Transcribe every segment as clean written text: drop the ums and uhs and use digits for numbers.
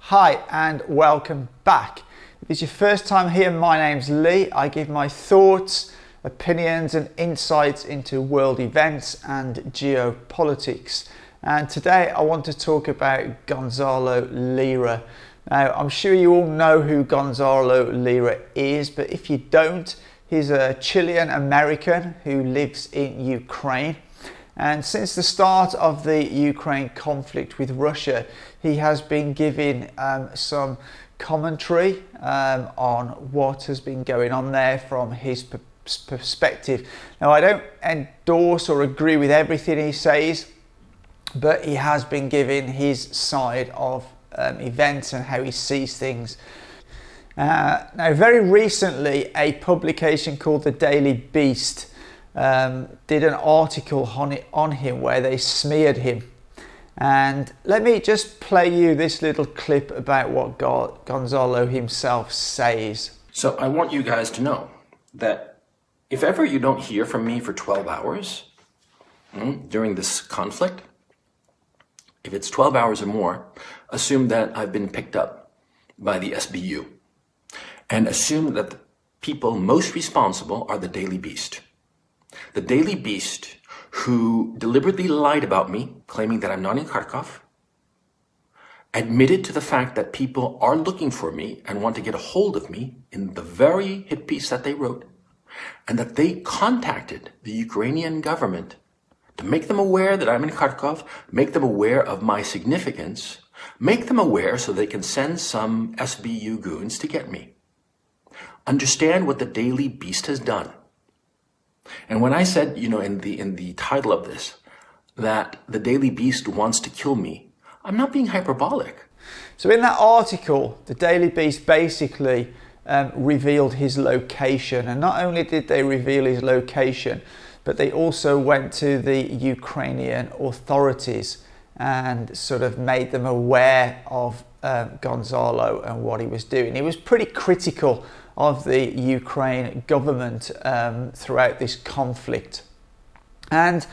Hi and welcome back. If it's your first time here, my name's Lee. I give my thoughts, opinions and insights into world events and geopolitics. And today I want to talk about Gonzalo Lira. Now, I'm sure you all know who Gonzalo Lira is, but if you don't, he's a Chilean American who lives in Ukraine. And since the start of the Ukraine conflict with Russia, he has been giving some commentary on what has been going on there from his perspective. Now, I don't endorse or agree with everything he says, but he has been giving his side of events and how he sees things. Now, very recently, a publication called The Daily Beast did an article on him where they smeared him. And let me just play you this little clip about what Gonzalo himself says. So I want you guys to know that if ever you don't hear from me for 12 hours during this conflict, if it's 12 hours or more, assume that I've been picked up by the SBU and assume that the people most responsible are the Daily Beast. The Daily Beast, who deliberately lied about me, claiming that I'm not in Kharkov, admitted to the fact that people are looking for me and want to get a hold of me in the very hit piece that they wrote, and that they contacted the Ukrainian government to make them aware that I'm in Kharkov, make them aware of my significance, make them aware so they can send some SBU goons to get me. Understand what the Daily Beast has done. And when I said, in the title of this, that the Daily Beast wants to kill me, I'm not being hyperbolic. So in that article, the Daily Beast basically revealed his location. And not only did they reveal his location, but they also went to the Ukrainian authorities and sort of made them aware of Gonzalo and what he was doing. He was pretty critical of the Ukraine government throughout this conflict. And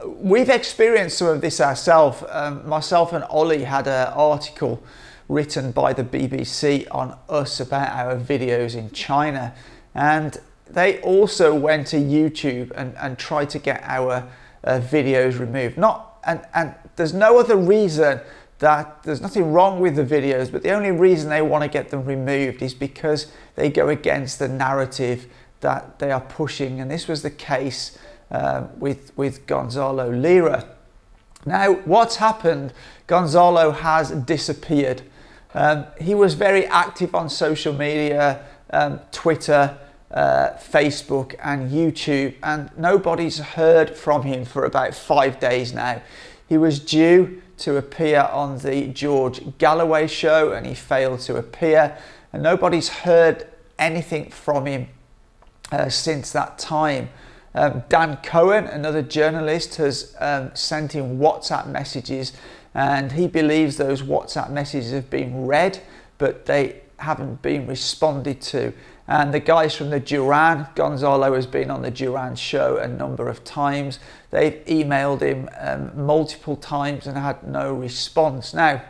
we've experienced some of this ourselves. Myself and Ollie had an article written by the BBC on us about our videos in China. And they also went to YouTube and tried to get our videos removed. And there's no other reason that there's nothing wrong with the videos, but the only reason they want to get them removed is because they go against the narrative that they are pushing. And this was the case with Gonzalo Lira. Now, what's happened? Gonzalo has disappeared. He was very active on social media, Twitter, Facebook and YouTube, and nobody's heard from him for about 5 days now. He was due to appear on the George Galloway show and he failed to appear, and nobody's heard anything from him since that time. Dan Cohen, another journalist, has sent him WhatsApp messages, and he believes those WhatsApp messages have been read, but they haven't been responded to. And the guys from the Duran, Gonzalo has been on the Duran show a number of times. They've emailed him multiple times and had no response. Now,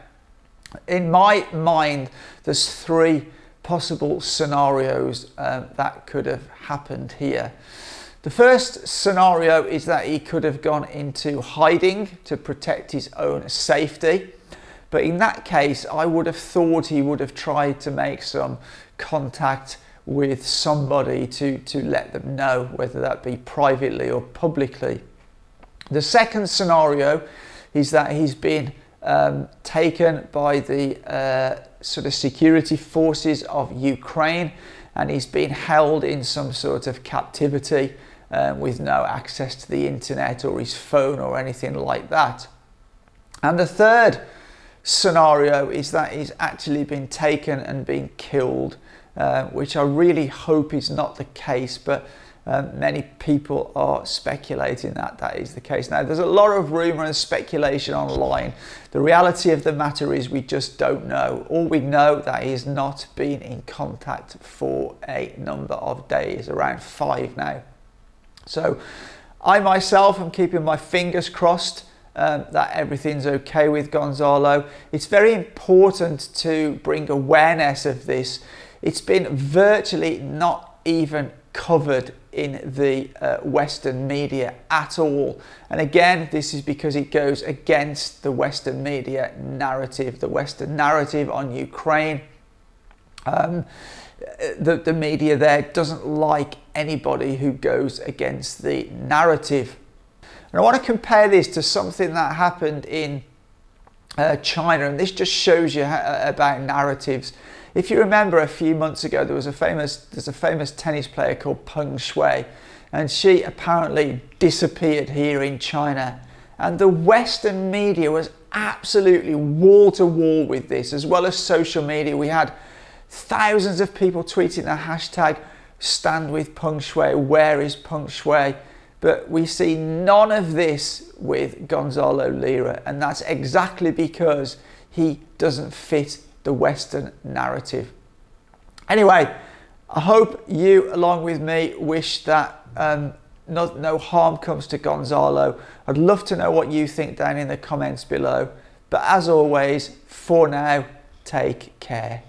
in my mind, there's three possible scenarios that could have happened here. The first scenario is that he could have gone into hiding to protect his own safety. But in that case, I would have thought he would have tried to make some contact with somebody to let them know, whether that be privately or publicly. The second scenario is that he's been taken by the sort of security forces of Ukraine, and he's been held in some sort of captivity with no access to the internet or his phone or anything like that. And the third scenario is that he's actually been taken and been killed, which I really hope is not the case, but many people are speculating that that is the case. Now, there's a lot of rumour and speculation online. The reality of the matter is we just don't know. All we know that he has not been in contact for a number of days, around 5 now. So I myself am keeping my fingers crossed that everything's okay with Gonzalo. It's very important to bring awareness of this. It's been virtually not even covered in the Western media at all. And again, this is because it goes against the Western media narrative, the Western narrative on Ukraine. The media there doesn't like anybody who goes against the narrative. And I want to compare this to something that happened in China, and this just shows you about narratives. If you remember, a few months ago there's a famous tennis player called Peng Shuai, and she apparently disappeared here in China, and the Western media was absolutely wall to wall with this, as well as social media. We had thousands of people tweeting the hashtag "Stand with Peng Shuai," "Where is Peng Shuai?" But we see none of this with Gonzalo Lira, and that's exactly because he doesn't fit the Western narrative. Anyway, I hope you, along with me, wish that no harm comes to Gonzalo. I'd love to know what you think down in the comments below. But as always, for now, take care.